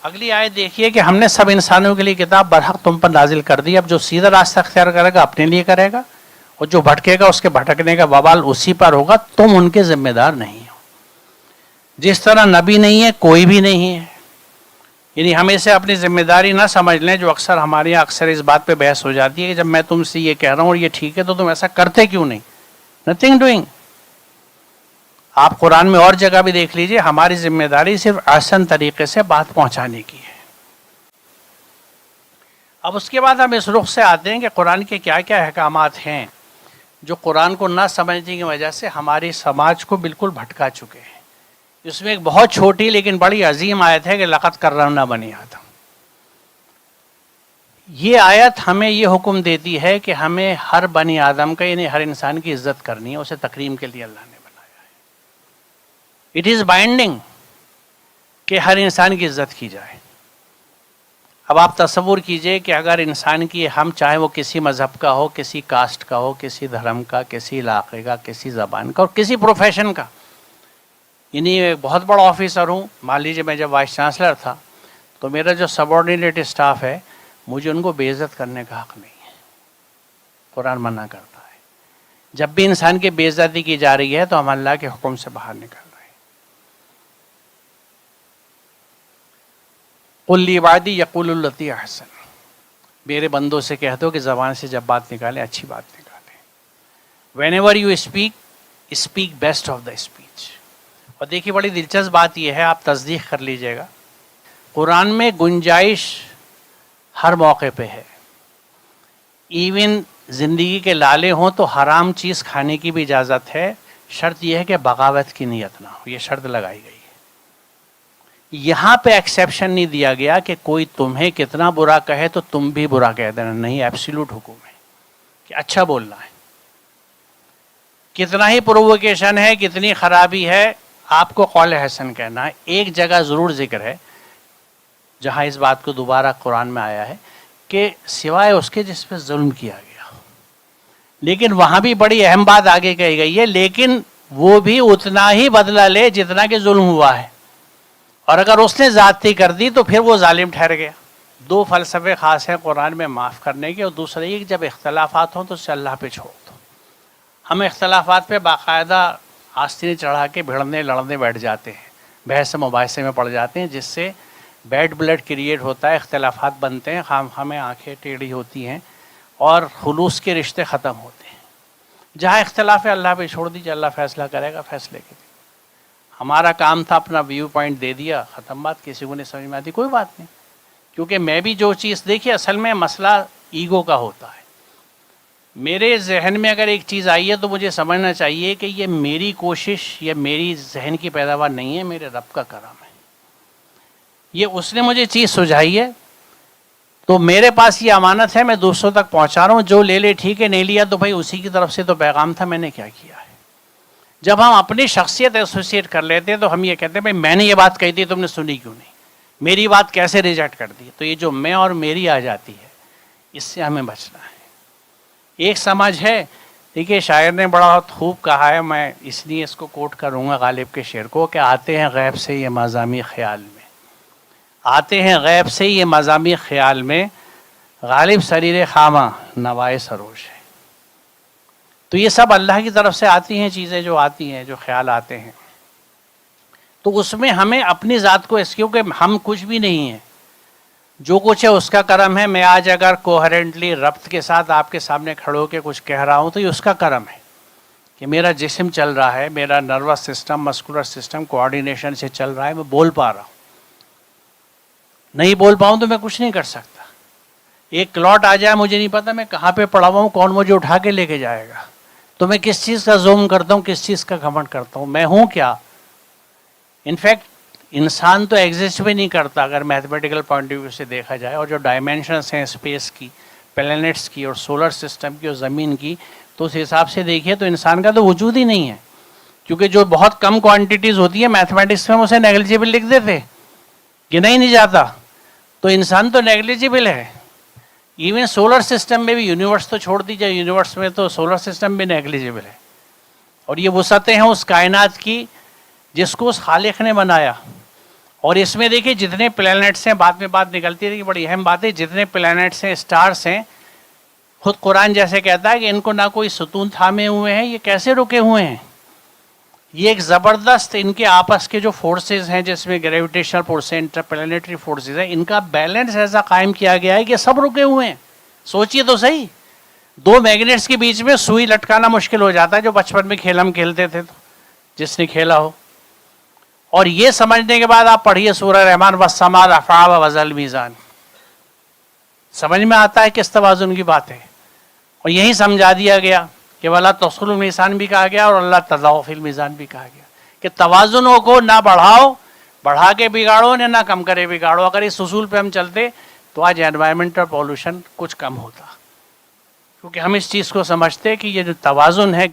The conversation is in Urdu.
اگلی آیت دیکھیے کہ ہم نے سب انسانوں کے لیے کتاب برحق تم پر نازل کر دی. اب جو سیدھا راستہ اختیار کرے گا اپنے لیے کرے گا, اور جو بھٹکے گا اس کے بھٹکنے کا وبال اسی پر ہوگا. تم ان کے ذمہ دار نہیں ہو. جس طرح نبی نہیں ہے کوئی بھی نہیں ہے, یعنی ہم اسے اپنی ذمہ داری نہ سمجھ لیں, جو اکثر ہمارے یہاں اکثر اس بات پہ بحث ہو جاتی ہے کہ جب میں تم سے یہ کہہ رہا ہوں اور یہ ٹھیک ہے تو تم ایسا کرتے کیوں نہیں. Nothing doing. آپ قرآن میں اور جگہ بھی دیکھ لیجئے, ہماری ذمہ داری صرف آسان طریقے سے بات پہنچانے کی ہے. اب اس کے بعد ہم اس رخ سے آتے ہیں کہ قرآن کے کیا کیا احکامات ہیں جو قرآن کو نہ سمجھنے کی وجہ سے ہماری سماج کو بالکل بھٹکا چکے ہیں. اس میں ایک بہت چھوٹی لیکن بڑی عظیم آیت ہے کہ لقد کرمنا بنی آدم. یہ آیت ہمیں یہ حکم دیتی ہے کہ ہمیں ہر بنی آدم کا یعنی ہر انسان کی عزت کرنی ہے, اسے تکریم کے لیے اللہ نے بنایا ہے. اٹ از بائنڈنگ کہ ہر انسان کی عزت کی جائے. اب آپ تصور کیجئے کہ اگر انسان کی ہم چاہے وہ کسی مذہب کا ہو, کسی کاسٹ کا ہو, کسی دھرم کا, کسی علاقے کا, کسی زبان کا اور کسی پروفیشن کا, یعنی ایک بہت بڑا آفیسر ہوں, مان لیجیے میں جب وائس چانسلر تھا تو میرا جو سبارڈینیٹ اسٹاف ہے مجھے ان کو بے عزت کرنے کا حق نہیں ہے. قرآن منع کرتا ہے. جب بھی انسان کی بے عزتی کی جا رہی ہے تو ہم اللہ کے حکم سے باہر نکل رہے ہیں. قل لعبادی یقولوا التی احسن. میرے بندوں سے کہہ دو کہ زبان سے جب بات نکالیں اچھی بات نکالیں. whenever you speak best of the speech. اور دیکھیے بڑی دلچسپ بات یہ ہے, آپ تصدیق کر لیجئے گا, قرآن میں گنجائش ہر موقع پہ ہے. ایون زندگی کے لالے ہوں تو حرام چیز کھانے کی بھی اجازت ہے, شرط یہ ہے کہ بغاوت کی نیت نہ ہو. یہ شرط لگائی گئی ہے. یہاں پہ ایکسیپشن نہیں دیا گیا کہ کوئی تمہیں کتنا برا کہے تو تم بھی برا کہہ دینا. نہیں, ایبسولوٹ حکم ہے کہ اچھا بولنا ہے. کتنا ہی پرووکیشن ہے, کتنی خرابی ہے, آپ کو قول حسن کہنا ہے. ایک جگہ ضرور ذکر ہے جہاں اس بات کو دوبارہ قرآن میں آیا ہے کہ سوائے اس کے جس پہ ظلم کیا گیا. لیکن وہاں بھی بڑی اہم بات آگے کہی گئی ہے, لیکن وہ بھی اتنا ہی بدلہ لے جتنا کہ ظلم ہوا ہے. اور اگر اس نے زیادتی کر دی تو پھر وہ ظالم ٹھہر گیا. دو فلسفے خاص ہیں قرآن میں معاف کرنے کے, اور دوسرے یہ کہ جب اختلافات ہوں تو اس سے اللہ پہ چھوڑ دو. ہم اختلافات پہ باقاعدہ آستینیں چڑھا کے بھیڑنے لڑنے بیٹھ جاتے ہیں, بحث مباحثے میں پڑ جاتے ہیں, جس سے بیڈ بلڈ کریٹ ہوتا ہے, اختلافات بنتے ہیں, ہمیں آنکھیں ٹیڑھی ہوتی ہیں اور خلوص کے رشتے ختم ہوتے ہیں. جہاں اختلاف ہے اللہ پہ چھوڑ دیجیے, اللہ فیصلہ کرے گا, فیصلے کے لیے. ہمارا کام تھا اپنا ویو پوائنٹ دے دیا, ختم بات. کسی کو نہیں سمجھ میں آتی کوئی بات نہیں, کیونکہ میں بھی جو چیز دیکھیے اصل میں مسئلہ ایگو کا ہوتا ہے. میرے ذہن میں اگر ایک چیز آئی ہے تو مجھے سمجھنا چاہیے کہ یہ میری کوشش یا میری ذہن کی پیداوار نہیں ہے, میرے رب کا کرم ہے. یہ اس نے مجھے چیز سجھائی ہے تو میرے پاس یہ امانت ہے, میں دوسروں تک پہنچا رہا ہوں. جو لے لے ٹھیک ہے, نہیں لیا تو بھائی اسی کی طرف سے تو پیغام تھا, میں نے کیا کیا ہے. جب ہم اپنی شخصیت ایسوسیٹ کر لیتے ہیں تو ہم یہ کہتے ہیں بھائی میں نے یہ بات کہی تھی, تم نے سنی کیوں نہیں, میری بات کیسے ریجیکٹ کر دی. تو یہ جو میں اور میری آ جاتی ہے, اس سے ہمیں بچنا ہے. ایک سمجھ ہے, دیکھیے شاعر نے بڑا خوب کہا ہے, میں اس لیے اس کو کوٹ کروں گا غالب کے شعر کو, کہ آتے ہیں غیب سے یہ مضامی خیال میں, آتے ہیں غیب سے یہ مضامی خیال میں, غالب سریر خامہ نوائے سروش ہے. تو یہ سب اللہ کی طرف سے آتی ہیں چیزیں, جو آتی ہیں, جو خیال آتے ہیں. تو اس میں ہمیں اپنی ذات کو, اس کیونکہ ہم کچھ بھی نہیں ہیں, جو کچھ ہے اس کا کرم ہے. میں آج اگر کوہرنٹلی ربط کے ساتھ آپ کے سامنے کھڑے ہو کے کچھ کہہ رہا ہوں تو یہ اس کا کرم ہے کہ میرا جسم چل رہا ہے, میرا nervous system, muscular system coordination سے چل رہا ہے, میں بول پا رہا ہوں. نہیں بول پاؤں تو میں کچھ نہیں کر سکتا. ایک کلاٹ آ جائے, مجھے نہیں پتا میں کہاں پہ پڑا ہوا ہوں, کون مجھے اٹھا کے لے کے جائے گا, تو میں کس چیز کا زوم کرتا ہوں, کس چیز کا گھمنڈ کرتا ہوں, میں ہوں کیا. انفیکٹ انسان تو ایگزسٹ بھی نہیں کرتا اگر میتھمیٹیکل پوائنٹ آف ویو سے دیکھا جائے. اور جو ڈائمینشنس ہیں اسپیس کی, پلینٹس کی اور سولر سسٹم کی اور زمین کی, تو اس حساب سے دیکھیے تو انسان کا تو وجود ہی نہیں ہے. کیونکہ جو بہت کم کوانٹیٹیز ہوتی ہیں میتھمیٹکس میں, اسے نیگلیجیبل لکھ دیتے, گنا ہی نہیں جاتا. تو انسان تو نیگلیجیبل ہے. ایون سولر سسٹم میں بھی, یونیورس تو چھوڑ دیجیے, یونیورس میں تو سولر سسٹم بھی نیگلیجیبل ہے. اور یہ وسعتیں ہیں اس کائنات کی جس کو اس خالق نے بنایا. اور اس میں دیکھیے جتنے پلانٹس ہیں، بعد میں بات نکلتی ہے کہ بڑی اہم بات ہے، جتنے پلانٹس ہیں، اسٹارس ہیں، خود قرآن جیسے کہتا ہے کہ ان کو نہ کوئی ستون تھامے ہوئے ہیں، یہ کیسے رکے ہوئے ہیں؟ یہ ایک زبردست ان کے آپس کے جو فورسز ہیں، جس میں گریویٹیشنل فورس ہیں، انٹر پلانیٹری فورسز ہیں، ان کا بیلنس ایسا قائم کیا گیا ہے کہ سب رکے ہوئے ہیں. سوچئے تو صحیح، دو میگنیٹس کے بیچ میں سوئی لٹکانا مشکل ہو جاتا ہے، جو بچپن میں کھیل ہم کھیلتے تھے، تو جس نے کھیلا ہو. اور یہ سمجھنے کے بعد آپ پڑھیے سورہ رحمان والسماء رفعها ووضع الميزان، سمجھ میں آتا ہے کس توازن کی بات ہے. اور یہی سمجھا دیا گیا کہ وَلَا تَطْغُوا الْمِيزَانَ بھی کہا گیا اور اللہ تطغوا فی المیزان بھی کہا گیا کہ توازنوں کو نہ بڑھاؤ، بڑھا کے بگاڑو، نہ کم کرے بگاڑو. اگر اس اصول پہ ہم چلتے تو آج انوائرمنٹل پولوشن کچھ کم ہوتا، کیونکہ ہم اس چیز کو سمجھتے کہ یہ جو توازن ہے